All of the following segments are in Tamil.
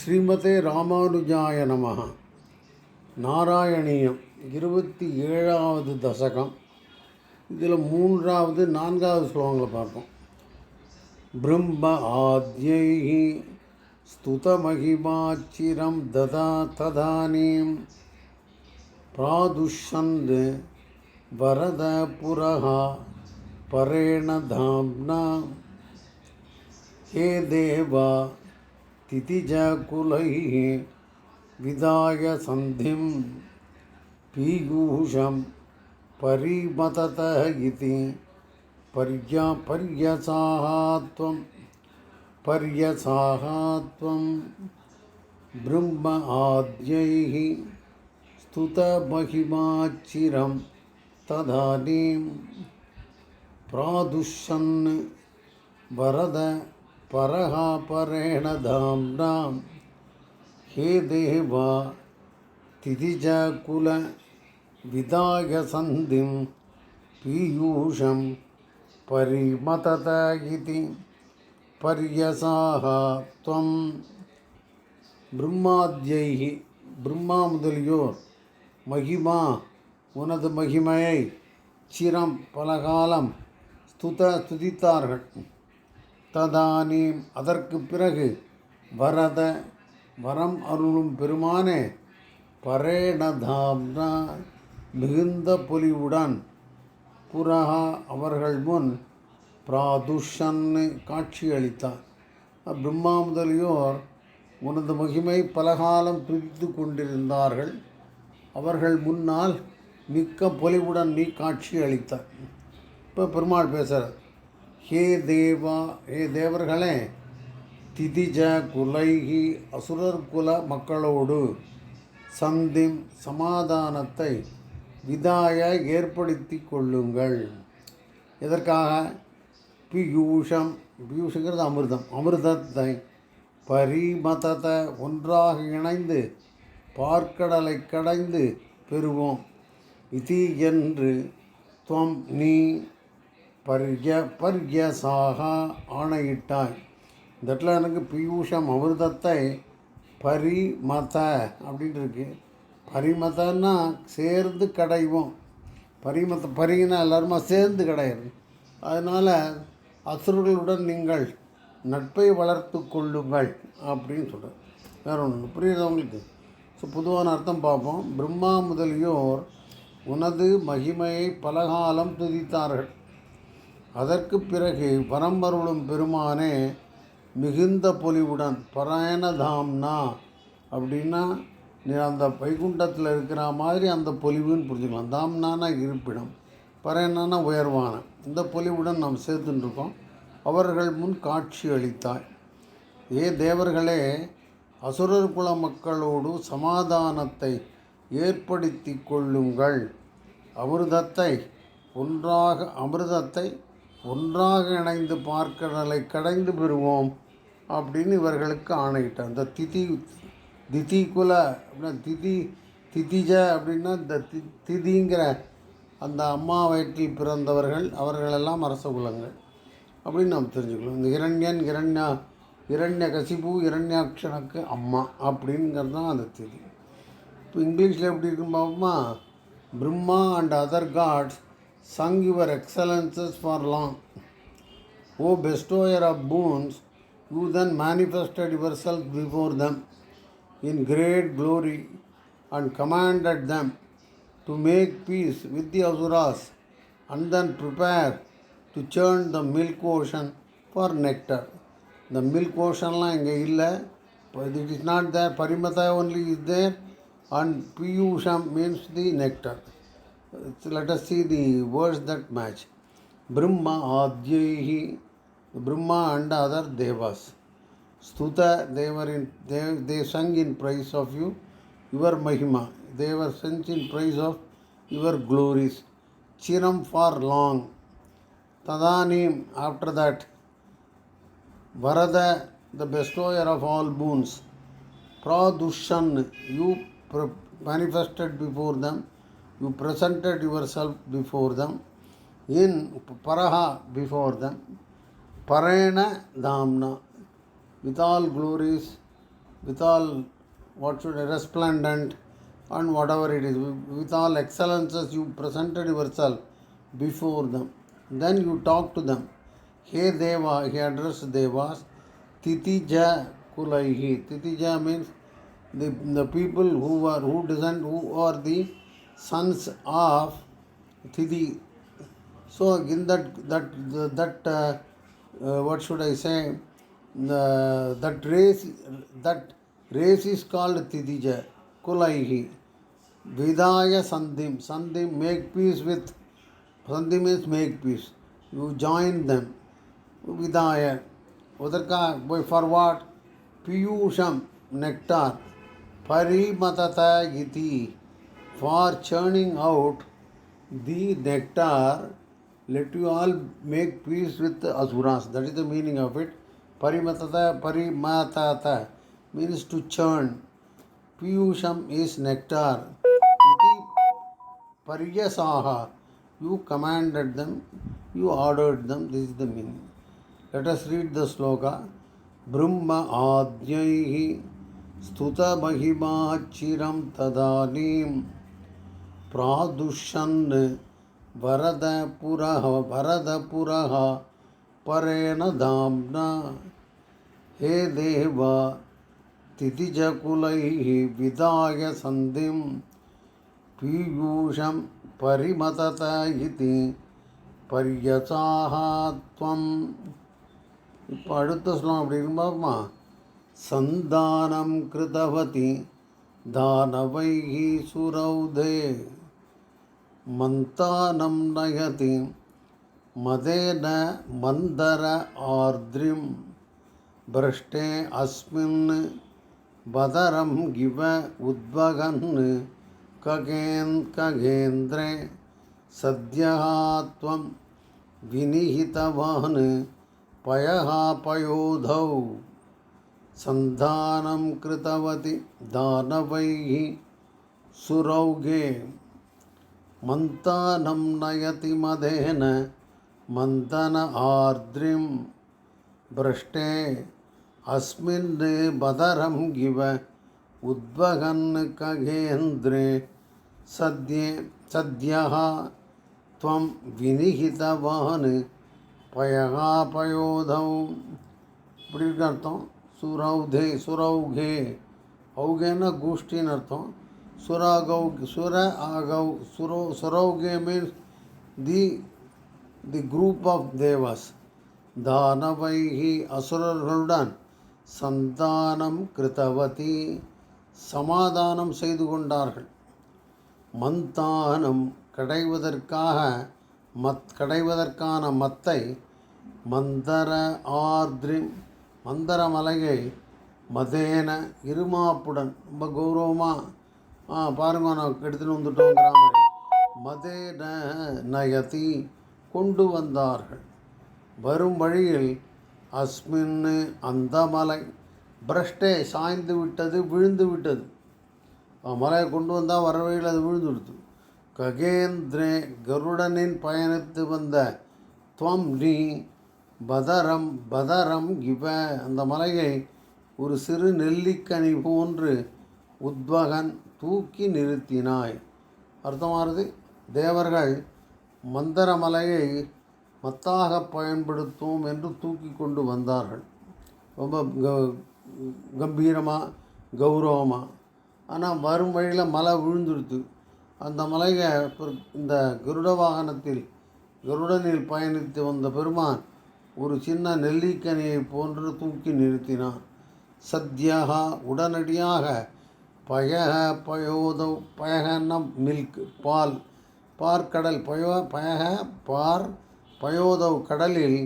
ஸ்ரீமதே ராமானுஜாய நமஹ. நாராயணியம் 27வது தசகம். இதில் 3வது 4வது ஸ்லோகங்களை பார்ப்போம். பிரம்ம ஆத்யைஹி ஸ்துதமகிமாச்சிரம் ததா ததானீம் பிராதுஷந்த் வரத புரஹா பரேண தாம்னா ஹே தேவா திதிஜகுலைः விதாய சந்திம் பீயூஷம் பரிமததः இதி பர்யசாஹாத்வம் பிரம்ம ஆத்யைः ஸ்துதமகிமாச்சிரம் ததானீம் பிராதுஷன் வரத பரஹா பரேண தாம்னா ஹே தேவா திதிஜகுல விதாய சந்திம் பீயூஷம் பரிமதத இதி பர்யசாஹா த்வம் பிரம்மாத்யைஹி பிரம்மா முதலியோர் மகிமா உனது மகிமையை சிரம் பலகாலம் ஸ்துதித்தார்கள். ததானீம் அதற்கு பிறகு வரத வரம் அருளும் பெருமானே பரேணதாம்னா மிகுந்த பொலிவுடன் புரஹா அவர்கள் முன் பிராதுஷன் காட்சியளித்தார். பிரம்மா முதலியோர் உனது மகிமை பலகாலம் துதித்து கொண்டிருந்தார்கள். அவர்கள் முன்னால் மிக்க பொலிவுடன் நீ காட்சி அளித்தார். இப்போ பெருமாள் பேசுகிறார். ஹே தேவா, ஹே தேவர்களே, திதிஜ குலைகி அசுரர் குல மக்களோடு சந்திம் சமாதானத்தை விதாய ஏற்படுத்தி கொள்ளுங்கள். எதற்காக? பியூஷம், பியூஷங்கிறது அமிர்தம், அமிர்தத்தை பரிமதத ஒன்றாக இணைந்து பார்க்கடலை கடைந்து பெறுவோம். இதி என்று துவம் நீ பர்யசாகா ஆணையிட்டாய். இந்த இடத்துல எனக்கு பியூஷம் அமிர்தத்தை பரிமத அப்படின்ட்டு இருக்கு. பரிமதன்னா சேர்ந்து கடைவோம். பரின்னா எல்லாருமா சேர்ந்து கிடையாது. அதனால் அசுரர்களுடன் நீங்கள் நட்பை வளர்த்து கொள்ளுங்கள் அப்படின்னு சொல்கிறார். வேறு ஒன்று புரியுது அவங்களுக்கு? ஸோ பொதுவான அர்த்தம் பார்ப்போம். பிரம்மா முதலியோர் உனது மகிமையை பலகாலம் துதித்தார்கள். அதற்கு பிறகு வரம்பருளும் பெருமானே மிகுந்த பொலிவுடன் பராயணதாம்னா அப்படின்னா நீ அந்த வைகுண்டத்தில் இருக்கிற மாதிரி அந்த பொலிவுன்னு புரிஞ்சுக்கலாம். தாம்னானா இருப்பிடம், பராயணானா உயர்வான. இந்த பொலிவுடன் நாம் சேர்த்துட்டுருக்கோம். அவர்கள் முன் காட்சி அளித்தாய். ஏ தேவர்களே, அசுரர் குல மக்களோடு சமாதானத்தை ஏற்படுத்தி கொள்ளுங்கள். அமிர்தத்தை ஒன்றாக இணைந்து பார்க்கடலை கடைந்து பெறுவோம் அப்படின்னு இவர்களுக்கு ஆணையிட்டார். இந்த திதிகுல அப்படின்னா திதிஜ அப்படின்னா இந்த திதிங்கிற அந்த அம்மா வயிற்றில் பிறந்தவர்கள், அவர்களெல்லாம் அரச குலங்கள் அப்படின்னு நாம் தெரிஞ்சுக்கலாம். இந்த இரண்யகசிபு இரண்யாட்சனுக்கு அம்மா அப்படிங்கிறது தான் அந்த திதி. இப்போ இங்கிலீஷில் எப்படி இருக்குன்னு பார்ப்போமா? Brahma and other gods sung your excellences for long. O bestower of boons, you then manifested yourself before them in great glory and commanded them to make peace with the Asuras and then prepare to churn the milk ocean for nectar. The milk oceanலாம் இங்கே இல்லை. It is not there. Parimata only is there and Piyusham means the nectar. Let us see the words that match. Brahma Adyaihi, Brahma and other Devas. Stuta, they sung in praise of you, your Mahima. They were sung in praise of your glories. Chiram for long. Tadanim, after that. Varada, the bestower of all boons. Pradushan, you manifested before them. You presented yourself before them. In Paraha, before them. Parena Dhamna, with all glories, with all, what should I, resplendent and whatever it is, with all excellences you presented yourself before them. Then you talk to them. Hey Deva, he addressed Devas, Titija Kulaihi. Titija means the people who are the sons of Titi. So in what should I say? That race is called Tidija Kulaihi. Vidaya Sandhim. Sandhim, make peace with. Sandhi means make peace. You join them. Vidaya. For what? Piyusham, nectar. Parimatata iti. For churning out the nectar, let you all make peace with the asuras. That is the meaning of it. Parimatata means to churn. Piyusham is nectar. Iti paryasaha. You commanded them, you ordered them. This is the meaning. Let us read the sloka. Brahma adyaihi stuta mahimachiram tadanim pradushan Varadapuraha Parena Damna. He Deva Titijakulaihi Vidaya Sandhim Piyusham Parimatata iti Paryasaha Tvam. இப்போ அடுத்த ஸ்லோகம் அப்படி இருக்குமா? சந்தானம் கிருதவதி தானவைஹி சுரௌதே மந்தானம் நயதி மதேன மந்தர ஆர்திரிம் பிரஷ்டே அஸ்மின் பதரம் கிவ உத்வகன் ககேந்திரே சத்யஹாத்வம் வினிஹிதவான் பயஹா பயோதௌ சந்தானம் கிருதவதி தானவைஹி சுரௌகே மந்தானம் நயதி மதேன மந்தன ஆர்திரிம் பிரஷ்டே அஸ்மின் பதரம் கிவ உத்வகன் ககேந்திரே சத்யஹ த்வம் வினிஹிதவான் பயகா பயோதௌ. இப்படி இருக்க அர்த்தம். சுரௌகே ஔகேன்னா கோஷ்டின்னு அர்த்தம். Surauge means the group of devas. Danavaihi அசுரர்களுடன் Santhanam கிருதவதி சமாதானம் செய்து கொண்டார்கள். மந்தானம் கடைவதற்கான மத்தை மந்தர ஆர்திரிம் மந்தர மலையை மதேன இருமாப்புடன் ரொம்ப கௌரவமாக பாருங்க நான் எடுத்துன்னு வந்துட்டோங்கிற மாதிரி மதேன நயதி கொண்டு வந்தார்கள். வரும் வழியில் அஸ்மின் அந்த மலை பிரஷ்டே சாய்ந்து விட்டது, விழுந்து விட்டது. மலையை கொண்டு வந்தால் வர வழியில் அது விழுந்து விடுத்து. ககேந்திரே கருடனின் பயணித்து வந்த துவம் நீ பதரம் இவ அந்த மலையை ஒரு சிறு நெல்லிக்கனி போன்று உத்வகன் தூக்கி நிறுத்தினாய். அர்த்தமானது, தேவர்கள் மந்தர மலையை மத்தாக பயன்படுத்துவோம் என்று தூக்கி கொண்டு வந்தார்கள். ரொம்ப கம்பீரமாக கௌரவமாக. ஆனால் வரும் வழியில் மலை விழுந்துடுத்து. அந்த மலையை இந்த கருட வாகனத்தில் கருடனில் பயணித்து வந்த பெருமான் ஒரு சின்ன நெல்லிக்கனியை போன்று தூக்கி நிறுத்தினான். சத்யஹா உடனடியாக பயக பயோதவ் பயகன்னா மில்க் பால் பார்க்கடல் பயக பயோதவ் கடலில்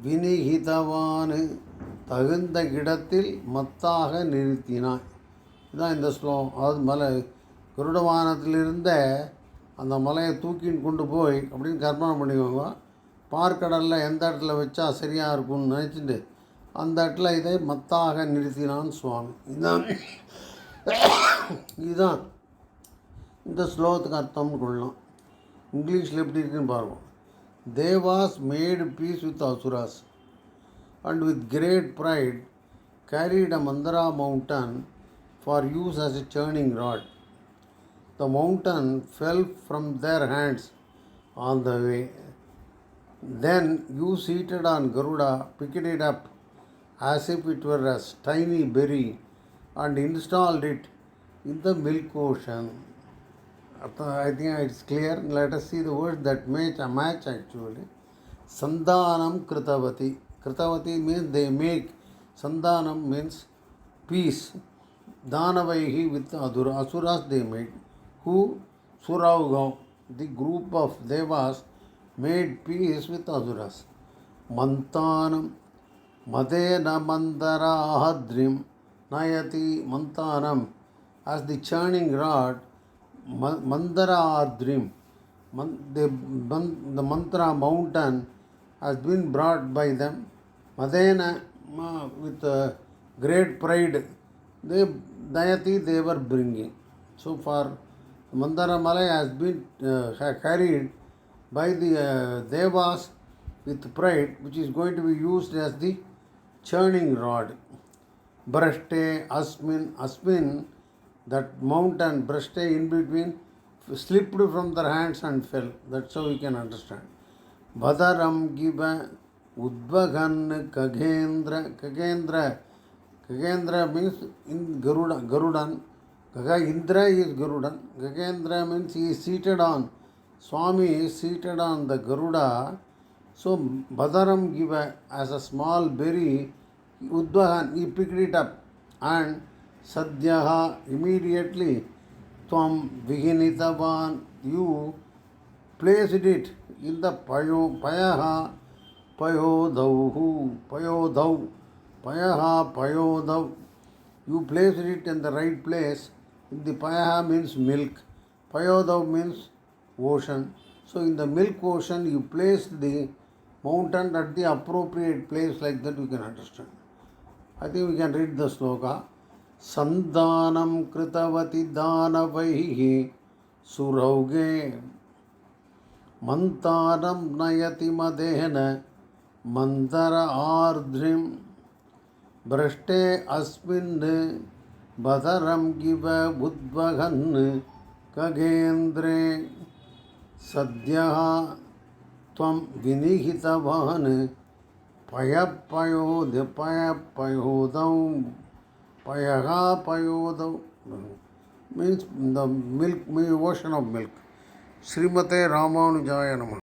வினிஹிதவான் தகுந்த இடத்தில் மத்தாக நிறுத்தினான். இதுதான் இந்த ஸ்லோகம். அதாவது மலை கருடவானத்திலிருந்த அந்த மலையை தூக்கின்னு கொண்டு போய் அப்படின்னு கற்பனை பண்ணிக்கோங்க. பார்க்கடலில் எந்த இடத்துல வச்சா சரியாக இருக்கும்னு நினச்சிட்டு அந்த இடத்துல இதை மத்தாக நிறுத்தினான் சுவாமி. இதுதான் இந்த ஸ்லோகத்துக்கு அர்த்தம்னு கொள்ளலாம். இங்கிலீஷில் எப்படி இருக்குன்னு பாருவோம். Devas made peace with asuras and with great pride carried a Mandara mountain for use as a churning rod. The mountain fell from their hands on the way. Then you seated on Garuda picked it up as if it were a tiny berry and installed it in the milk ocean. I think it's clear. Let us see the words that match actually. Sandhanam Kritavati. Kritavati means they make. Sandhanam means peace. Danavaihi with Asuras they made. Who? Suraugav, the group of Devas, made peace with Asuras. Mantanam. Madena Mandara Ahadrim. Nayati Mantanam. As the churning rod, Mandara Adrim. The Mantra mountain has been brought by them. Madena, with great pride, Dayati they were bringing. So far, Mandara Malay has been carried by the Devas with pride, which is going to be used as the churning rod. Brashte, Asmin, that mountain, Brashte in between, slipped from their hands and fell. That's how we can understand. Badaram Giba Udvagan Kagendra. Kagendra means in Garudan. Indra is Garudan. Kagendra means he is seated on. Swami is seated on the Garuda. So Badaram Giba, as a small berry, Udvahan, he picked it up, and Sadhyaha, immediately, Tvam Vihinitavan, you placed it in the Payaha Payodau. You placed it in the right place. The Payaha means milk. Payodau means ocean. So in the milk ocean, you placed the mountain at the appropriate place, like that we can understand. I think we can read the sloka. Sandhanam Kritavati Danavaihi Surauge Mantaram Nayati Madena Mandara Ardrim Brashte Asmin Badaram Giva Budvagan Kagendre Sadhyaha Tvam Vinihitavan Payapayodau Payaha Payodau means the milk, ocean of milk. Srimate Ramanujaya Namaha.